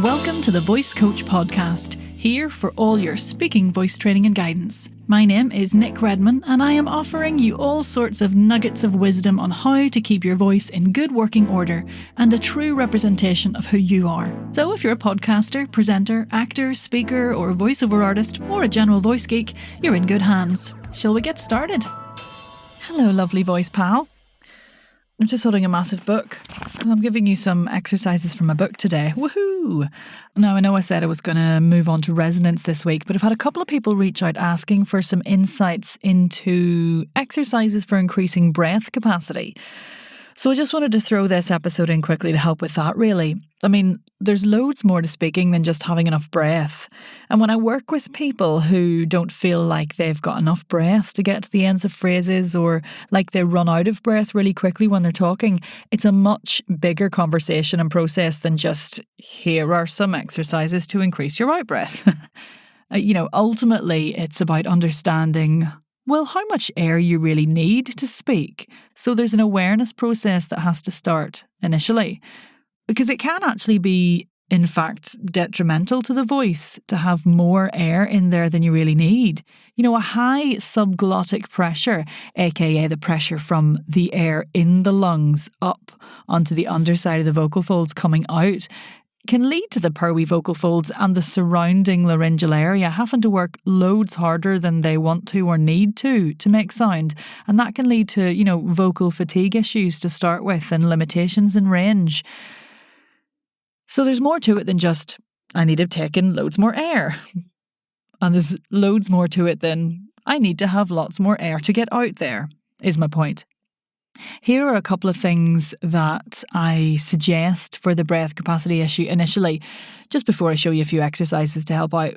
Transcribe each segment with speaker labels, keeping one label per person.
Speaker 1: Welcome to the Voice Coach Podcast, here for all your speaking voice training and guidance. My name is Nick Redman and I am offering you all sorts of nuggets of wisdom on how to keep your voice in good working order and a true representation of who you are. So if you're a podcaster, presenter, actor, speaker or voiceover artist or a general voice geek, you're in good hands. Shall we get started? Hello, lovely voice pal. I'm just holding a massive book. I'm giving you some exercises from a book today. Woohoo! Now, I know I said I was going to move on to resonance this week, but I've had a couple of people reach out asking for some insights into exercises for increasing breath capacity. So I just wanted to throw this episode in quickly to help with that, really. I mean, there's loads more to speaking than just having enough breath. And when I work with people who don't feel like they've got enough breath to get to the ends of phrases or like they run out of breath really quickly when they're talking, it's a much bigger conversation and process than just, here are some exercises to increase your out breath. Ultimately, it's about understanding, well, how much air you really need to speak. So there's an awareness process that has to start initially, because it can actually be, in fact, detrimental to the voice to have more air in there than you really need. A high subglottic pressure, aka the pressure from the air in the lungs up onto the underside of the vocal folds coming out, can lead to the pearly vocal folds and the surrounding laryngeal area having to work loads harder than they want to or need to make sound. And that can lead to, vocal fatigue issues to start with and limitations in range. So there's more to it than just, I need to take in loads more air. And there's loads more to it than, I need to have lots more air to get out there, is my point. Here are a couple of things that I suggest for the breath capacity issue initially, just before I show you a few exercises to help out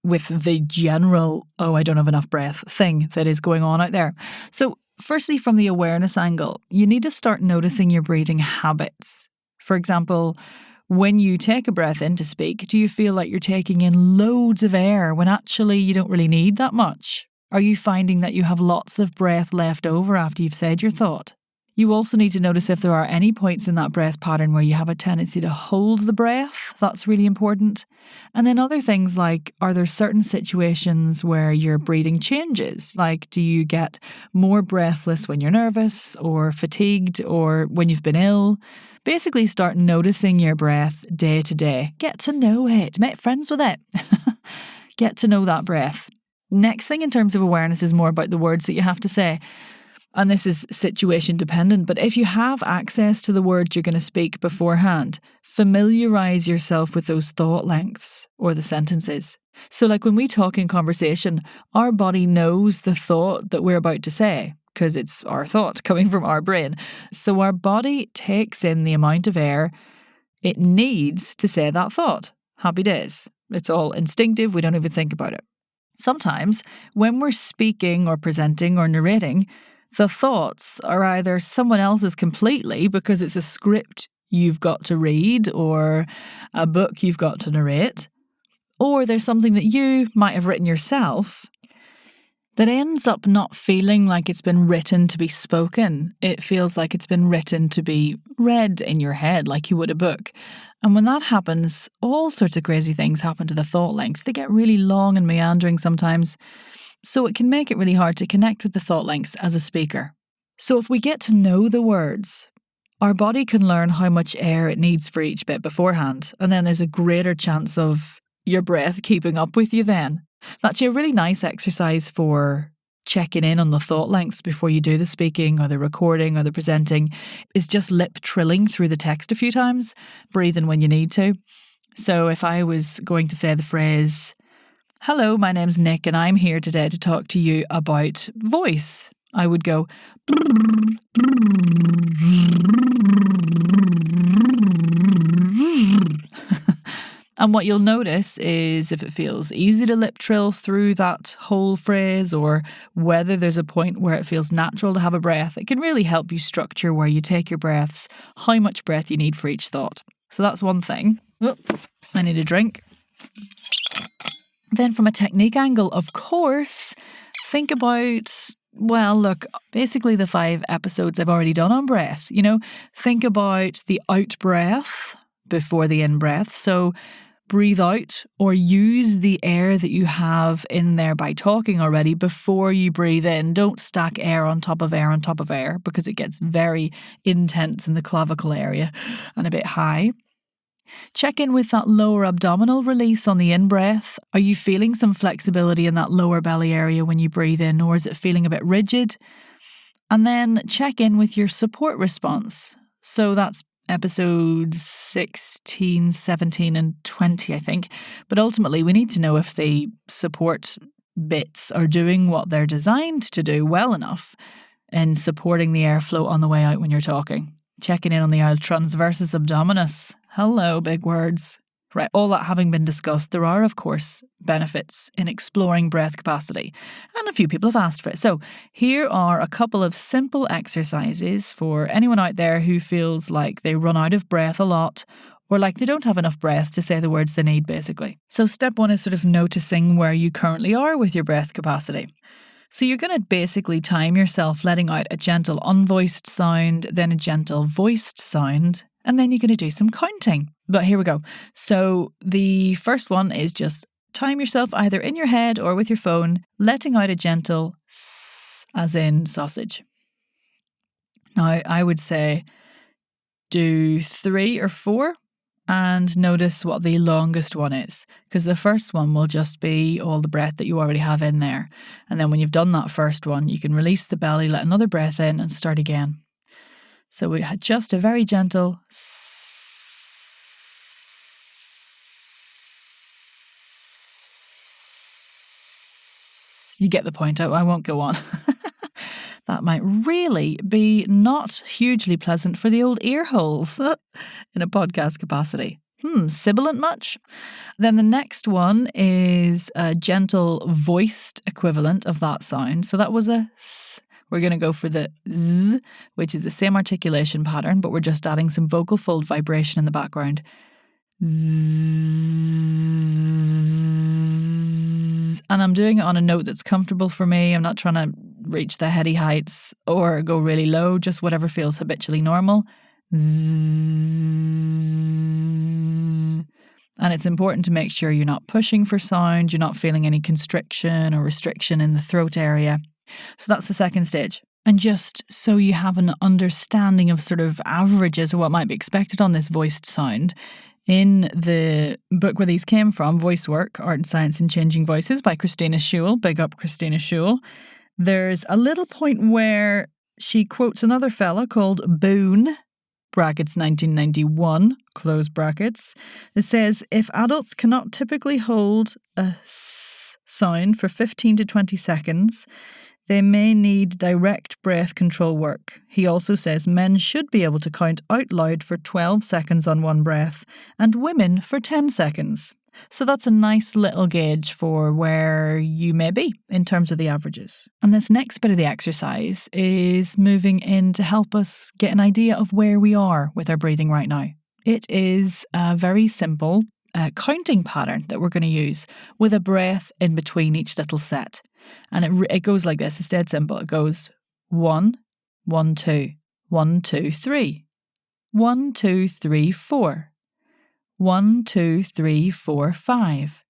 Speaker 1: with the general, I don't have enough breath thing that is going on out there. So firstly, from the awareness angle, you need to start noticing your breathing habits. For example, when you take a breath in to speak, do you feel like you're taking in loads of air when actually you don't really need that much? Are you finding that you have lots of breath left over after you've said your thought? You also need to notice if there are any points in that breath pattern where you have a tendency to hold the breath. That's really important. And then other things like, are there certain situations where your breathing changes? Like, do you get more breathless when you're nervous or fatigued or when you've been ill? Basically, start noticing your breath day to day. Get to know it. Make friends with it. Get to know that breath. Next thing in terms of awareness is more about the words that you have to say. And this is situation dependent, but if you have access to the words you're going to speak beforehand, familiarise yourself with those thought lengths or the sentences. So like when we talk in conversation, our body knows the thought that we're about to say because it's our thought coming from our brain. So our body takes in the amount of air it needs to say that thought. Happy days. It's all instinctive. We don't even think about it. Sometimes when we're speaking or presenting or narrating, the thoughts are either someone else's completely because it's a script you've got to read or a book you've got to narrate, or there's something that you might have written yourself that ends up not feeling like it's been written to be spoken. It feels like it's been written to be read in your head like you would a book. And when that happens, all sorts of crazy things happen to the thought lengths. They get really long and meandering sometimes. So it can make it really hard to connect with the thought lengths as a speaker. So if we get to know the words, our body can learn how much air it needs for each bit beforehand. And then there's a greater chance of your breath keeping up with you then. That's a really nice exercise for checking in on the thought lengths before you do the speaking or the recording or the presenting, is just lip trilling through the text a few times, breathing when you need to. So if I was going to say the phrase, "Hello, my name's Nick and I'm here today to talk to you about voice," I would go and what you'll notice is if it feels easy to lip trill through that whole phrase or whether there's a point where it feels natural to have a breath, it can really help you structure where you take your breaths, how much breath you need for each thought. So that's one thing. Oh, I need a drink. Then from a technique angle, of course, think about, well, look, basically the 5 episodes I've already done on breath. Think about the out breath before the in-breath. So breathe out or use the air that you have in there by talking already before you breathe in. Don't stack air on top of air on top of air because it gets very intense in the clavicle area and a bit high. Check in with that lower abdominal release on the in-breath. Are you feeling some flexibility in that lower belly area when you breathe in, or is it feeling a bit rigid? And then check in with your support response. So that's episodes 16, 17 and 20, I think. But ultimately, we need to know if the support bits are doing what they're designed to do well enough in supporting the airflow on the way out when you're talking. Checking in on the transversus abdominis. Hello, big words. Right, all that having been discussed, there are, of course, benefits in exploring breath capacity, and a few people have asked for it. So here are a couple of simple exercises for anyone out there who feels like they run out of breath a lot, or like they don't have enough breath to say the words they need, basically. So step one is sort of noticing where you currently are with your breath capacity. So you're going to basically time yourself letting out a gentle unvoiced sound, then a gentle voiced sound, and then you're going to do some counting. But here we go. So the first one is just time yourself either in your head or with your phone, letting out a gentle s, as in sausage. Now, I would say do 3 or 4 and notice what the longest one is, because the first one will just be all the breath that you already have in there. And then when you've done that first one, you can release the belly, let another breath in and start again. So we had just a very gentle You get the point. I won't go on. That might really be not hugely pleasant for the old ear holes in a podcast capacity. Sibilant much? Then the next one is a gentle voiced equivalent of that sound. So that was a s. We're going to go for the z, which is the same articulation pattern, but we're just adding some vocal fold vibration in the background. Zzz. And I'm doing it on a note that's comfortable for me. I'm not trying to reach the heady heights or go really low, just whatever feels habitually normal. Zzz. And it's important to make sure you're not pushing for sound, you're not feeling any constriction or restriction in the throat area. So that's the second stage. And just so you have an understanding of sort of averages or what might be expected on this voiced sound, in the book where these came from, Voice Work, Art and Science in Changing Voices by Christina Schuhl, big up Christina Schuhl, there's a little point where she quotes another fella called Boone, brackets 1991, close brackets. It says, if adults cannot typically hold a s sound for 15 to 20 seconds, they may need direct breath control work. He also says men should be able to count out loud for 12 seconds on one breath and women for 10 seconds. So that's a nice little gauge for where you may be in terms of the averages. And this next bit of the exercise is moving in to help us get an idea of where we are with our breathing right now. It is a very simple counting pattern that we're going to use with a breath in between each little set. And it goes like this. It's dead simple. It goes 1, 1, 2, 1, 2, 3, 1, 2, 3, 4, 1, 2, 3, 4, 5,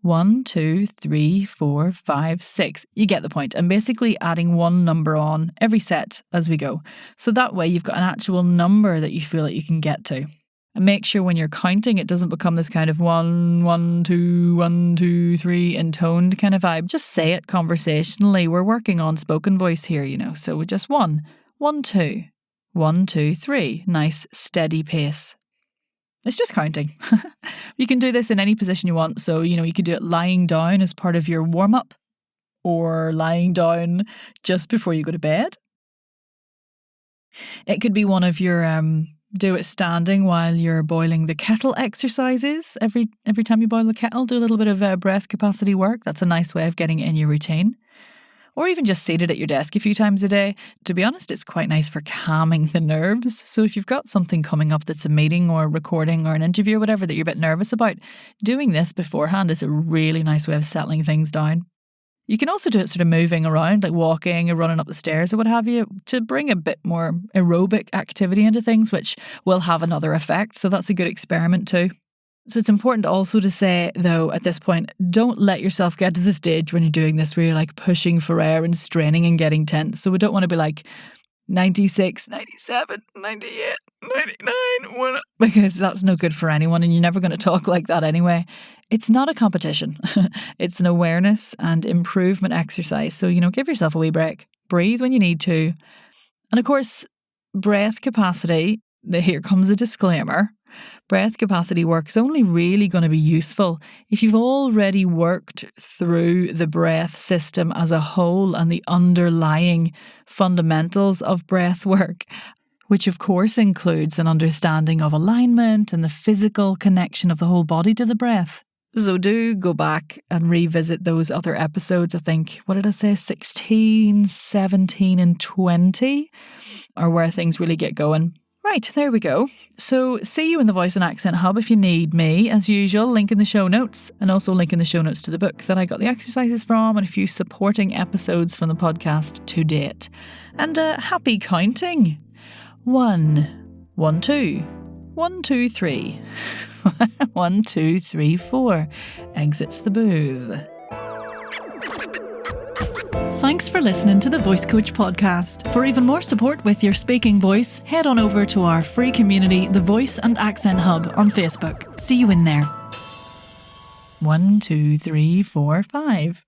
Speaker 1: 1, 2, 3, 4, 5, 6. You get the point. And basically adding one number on every set as we go. So that way you've got an actual number that you feel that you can get to. And make sure when you're counting, it doesn't become this kind of 1, 1, 2, 1, 2, 3 intoned kind of vibe. Just say it conversationally. We're working on spoken voice here, you know. So with just 1, 1, 2, 1, 2, 3. Nice, steady pace. It's just counting. You can do this in any position you want. So, you know, you could do it lying down as part of your warm-up or lying down just before you go to bed. It could be one of your do it standing while you're boiling the kettle exercises. Every time you boil the kettle, do a little bit of breath capacity work. That's a nice way of getting it in your routine. Or even just seated at your desk a few times a day. To be honest, it's quite nice for calming the nerves. So if you've got something coming up that's a meeting or a recording or an interview or whatever that you're a bit nervous about, doing this beforehand is a really nice way of settling things down. You can also do it sort of moving around, like walking or running up the stairs or what have you, to bring a bit more aerobic activity into things, which will have another effect. So that's a good experiment too. So it's important also to say, though, at this point, don't let yourself get to the stage when you're doing this where you're like pushing for air and straining and getting tense. So we don't want to be like 96, 97, 98, 99, 1, because that's no good for anyone and you're never going to talk like that anyway. It's not a competition. It's an awareness and improvement exercise. So, give yourself a wee break. Breathe when you need to. And of course, breath capacity, here comes a disclaimer. Breath capacity work's only really going to be useful if you've already worked through the breath system as a whole and the underlying fundamentals of breath work, which of course includes an understanding of alignment and the physical connection of the whole body to the breath. So do go back and revisit those other episodes. I think, what did I say, 16, 17 and 20 are where things really get going. Right, there we go. So see you in the Voice and Accent Hub if you need me. As usual, link in the show notes, and also link in the show notes to the book that I got the exercises from and a few supporting episodes from the podcast to date. And happy counting. 1, 1, 2, 1, 2, 3. 1, 2, 3, 4. Exits the booth. Thanks for listening to the Voice Coach podcast. For even more support with your speaking voice, head on over to our free community, the Voice and Accent Hub on Facebook. See you in there. 1, 2, 3, 4, 5.